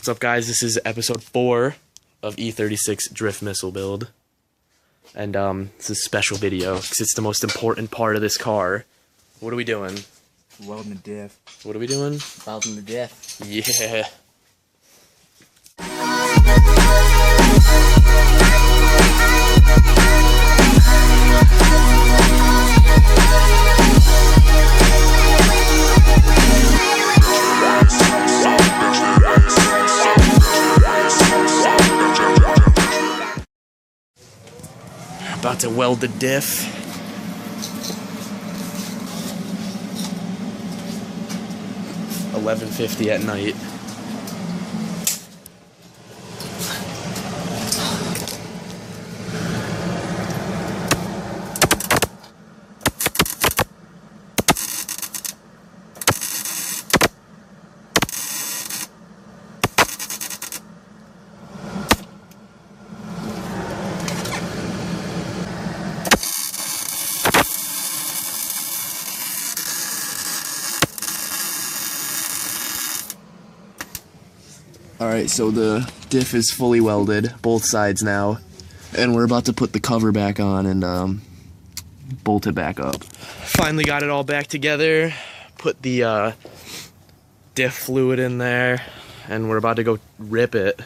What's up, guys? This is episode 4 of E36 drift missile build. And it's a special video because it's the most important part of this car. What are we doing? Welding the diff. What are we doing? Welding the diff. Yeah. About to weld the diff. $11.50 at night. Alright, so the diff is fully welded, both sides now, and we're about to put the cover back on and bolt it back up. Finally got it all back together, put the diff fluid in there, and we're about to go rip it.